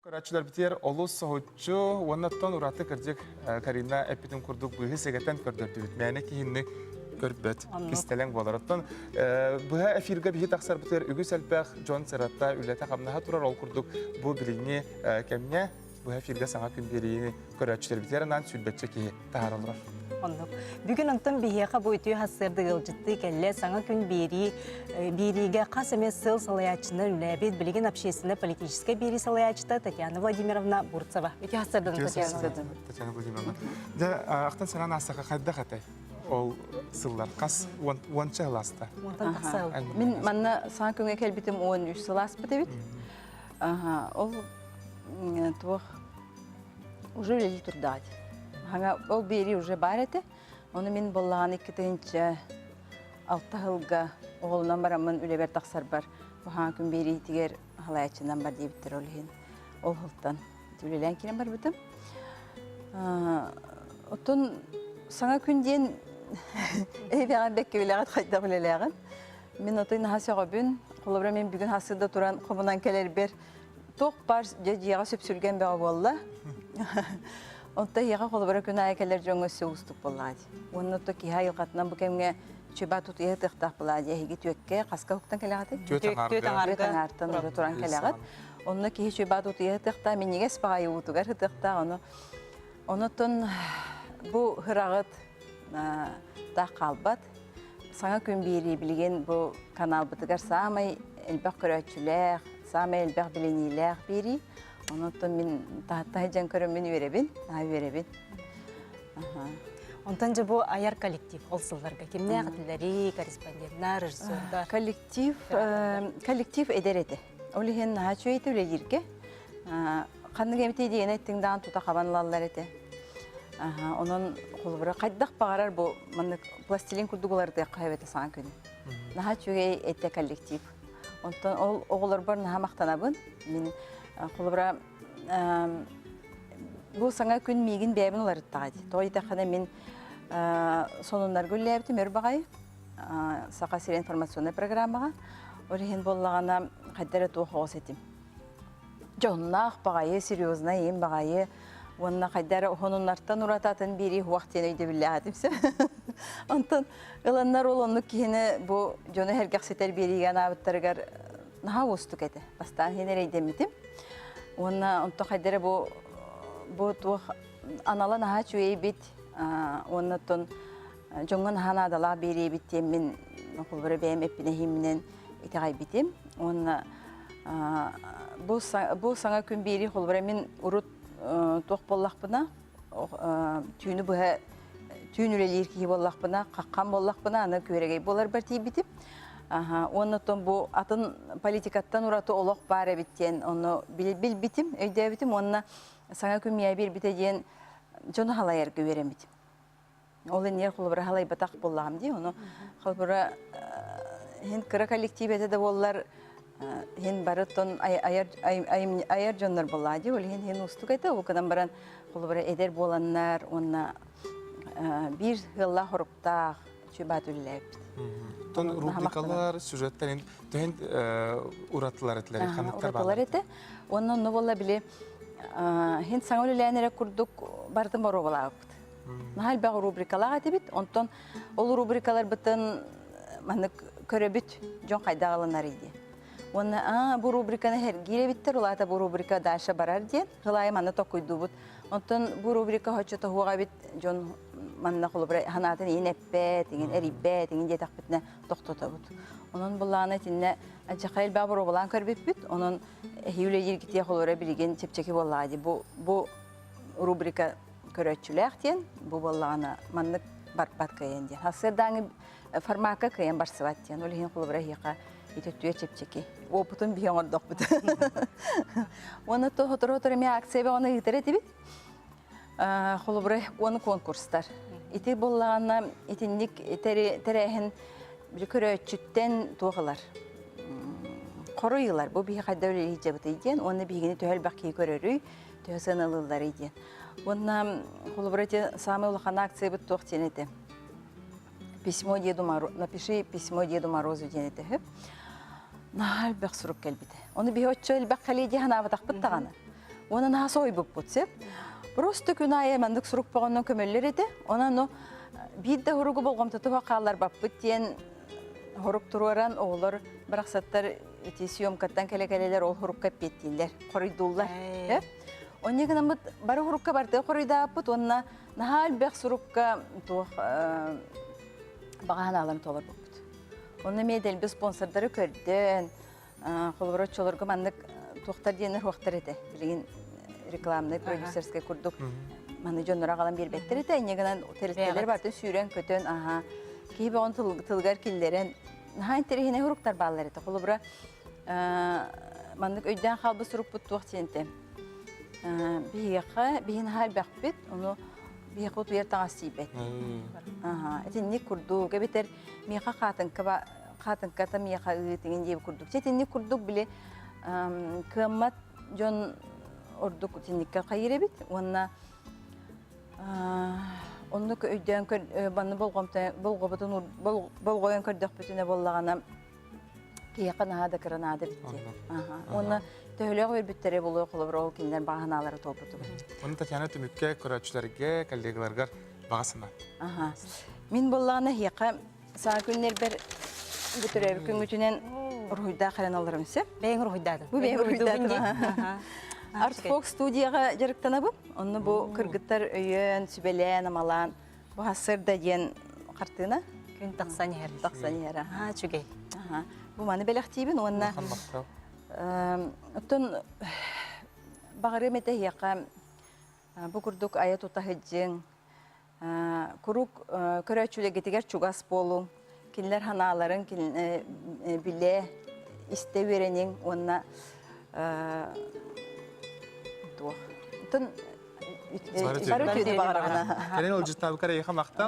Көрәтчілер бітер олыс соғытчы, оннаттан ұраты кірдік Карина әппетін күрдік бұғы сегеттен көрдірді біт. Мәне кейінні көрбет, кестелен боларыттан. Бұға әфирға бігі тақсар бітер үгі сәлпәқ Джон Сератта үләті қамнаға тұрар ол күрдік бұл біліне кәміне бұға әфирға саңа күн берейіні көрәтчілер бітерінен сүлбетчі кейі тағарылыр. Бүгін антон бихеқа бойты хасырды ғылжытты кәлі саңа күн бериге қас әмес сыл салаячыны үләбет білеген общественне политическе бери салаячыта Татьяна Владимировна Бурцева. Өте хасырдың Татьяна Владимировна. Ақтан саран асаға қайда қатай? Ол сыллар қас уанча ғыласта? Мен манна саңа күнге кәлбетім 13 сылас бұд әбет. Ол туық уже өлелі тұрдады. Ол бери уже бар әті. Оны мен болған 2-тінші 6 жылға оғылынан барамын үлебер тақсар бар. Бұған күн бери тегер ғалаячынан бар дейбіттер олығын. Ол ғылттан үлелен керен бар бұтым. Оттың саңа күнден әйбеған бәкке өлеғат қайда үлелеғін. Мен отын хасыға бүн, қолыбыра мен бүгін хасыда тұран қомынан кәлер бер. Тоқ бар жеға сөпсүлген бәға болла. Онта яға қолыбыра күн айкәлер жоңы сөғыстық болады. Оны то киха елқатынан бұл кәмге чөба тұт еғі тұқтақ болады. Ехеге түйекке қасқа ұқтан кәлеғаты? Төтаңарттан ұры тұран кәлеғат. Оны кихи чөба тұт еғі тұқта, мен неге спағайы ұтығар тұқта. Оны тұн бұл ғырағыт тақ қалбат. Саңа күн бейірі білген бұл канал бұтығар самай әлбәқ көрәтшілер, самай әлбәқ біленейлер бейірі. Онықтан мен тағаттай жан көріммен веребін. Онтан жа бұл аяр коллектив олсыларға. Кемне ағытылары, корреспонденттар, режиссердар? Коллектив әдер әді. Олығын чөй еті өлелерге. Қанның әмітей дейін әттіңдаған тұта қабанлалар әді. Оның қолыбыра қайдақ бағарар бұл пластилин күрдіғыларды қайбеті саңа күні. Наға чөй әтті коллектив. Онтан ол оғылар бар наға мақтанабын. Қолыбыра бұл саңа күн мейгін бәйбін олар ұттағады. Тоғайда қана мен сонынлар көлі әбітім өр бағай, сақа сирен информационный программаға. Олеген болағана қайдары тоғы оғыз етім. Жоғыннақ бағайы, серьезна ем бағайы, онына қайдары оғынларттан ұрататын бері уақытен өйді білі ағадымсы. Онтан ұланлар ол оны кейіні бұл жоны әргақсетер береген абыттарығар наға өстік әді. Бастан хенер әйдемітім. Онна қайдары бұл анала наға чөй бет, онна тұн жоңын хан адала бері беттем мен құлбыры бәйім әппіне хемінен етіғай бетем. Онна бұл саңа күн бері құлбыры мен ұрыт тоқ боллақпына, түйіні бұға түйін үлелер кейі боллақпына, қаққан боллақпына, аны көрегей болар бар тей бетем. Оннотон бұл атын политикаттан ұраты олық бар әбіттен, оны біл бітім, өйді әбітім, онына саңа көмия бір біті дейін жоны халайар көверем бітім. Ол енер құлыбыра халай батақ болағым дей, оны құлыбыра хен кіра коллектив әтеді болар, хен барыттон аяр жонлар болады, ол хен ұстық әті, ол қадан баран құлыбыра әдер боланлар, онына бір ғылла құрықтақ чөбат үлі әбіт. Тон рубрикалар, сюжеттер, түйін ұратылар әтілері, қанаттар бағылар? Ұратылар әті. Оның ұны бола біле, хен саңа өліләнері күрдік бардың бару бола бұд. Нағал бағы рубрикалар әті біт, онтон ол рубрикалар бұтын көрі бүт жон қайдағылынар еді. Оны бұл рубриканы гире біттер, олата бұл рубрика даша барар ден, ғылайы маны тоқойду бұд. Онтон бұл рубрика хоча тоғуға біт жон манна құлыбыра ханатын ең әппәт, ең әрибәт, ең детақ бітіне тоқтота бұд. Оның бұлағына тінне әжіқайыл бабыр обылан көрбеп бүт, оның әйеулі ергітия құлыбыра білген чепчекі болағады. Бұл рубрика көрөтчілі әқтен, бұл болағына манны барпат кайын ден. Хасырдаңы формака кайын барсыват ден, ол ең құлыбыра еқа етөттуе чепчекі. Опытын бейін ордық бұд. Оны тоғытыр-отыр еме акция оны етер еті біт. Құлыбыры оны конкурстар. Ити болағына етіндік тәрәхін бір көрөтчүттен тоғылар. Қорыйлар, бұл бейі қайда өлі ежебіті еден, оны бейгені төхіл баққи көрөрүй, төхісын алылар еден. Оны құлыбыры самы ұлықана акция бұд тоқтен еті. Напиши письмо Деду Морозу ден еті. Нағал бәқ сұрып кәлбіді. Оны бейі өтші өлбәқ қалейде хана абытақ бұттағаны. Ona naha soybup butse. Просто күнае мандык сурук болгондон көмөллөр эди. Ona no bir de hurugu bolgom tutuğa qallar bapпыт тен хурук тураран оолор бараксаттар эти съемкаттан келе-келелер ол хурукка петтилер, коройдуллар. Онне гынамыт бары хурукка барды коройдааппыт, онна нахал бек сурукка тух баганаларын толор буппыт. Онна медел бе спонсордары көрдөн, колборотчолорго мандык тухтар денер хуактар эте. Билген рекламный продюсерский курдук. Маны жоннора калан бербеттер эте, энегенен телестелер барды сүйрен көтөн, аха. Кейбе он тылгар киллерен нахал терехине хуруктар баллар эте. Колбора мандык өйдөн халбы сурук буттук тенте. Бияқа, бейін хал бәқпет, оны бияқа ұту ертаға сейбет. Әтенне күрдук, әбетер мияқа қатынқата мияқа ұйтыңын дейбі күрдук. Әтенне күрдук біле кыммат жон ордук теннекке қайыр әбет. Онына өйден баны болғойын көрдіқ бүтіне болағана бияқа нағады кіранады бітте. Оны Төхөлөг өрбүттөрү болуу колобро киндер баганалары толпуту. Оны Татьяна түмүккө көрөчүлөргө, коллегаларга багасына. Мен боллагана хияка саа күннер бер бүтөрөбү күнгүчүнен руйда хараналарымсы. Бең руйдады. Бу бең руйдады. Art Fox студияга жарыктанабы. Онны бу кыргыттар өйөн, сүбелен, амалан, бу хасырда ден картына. Күн тақсанер. Тақсанер. Чүгей. Бу маны белектибин, онна Оттон бағыры мәті яқа бұ күрдік айы тұта хыджың, күрік көрәчілі кетігер чугас болу, кенлер ханаларын біле істе веренің, онына Оттон Сары түйді бағырағына. Кәрен ол жыстабы кәрі еқа мақта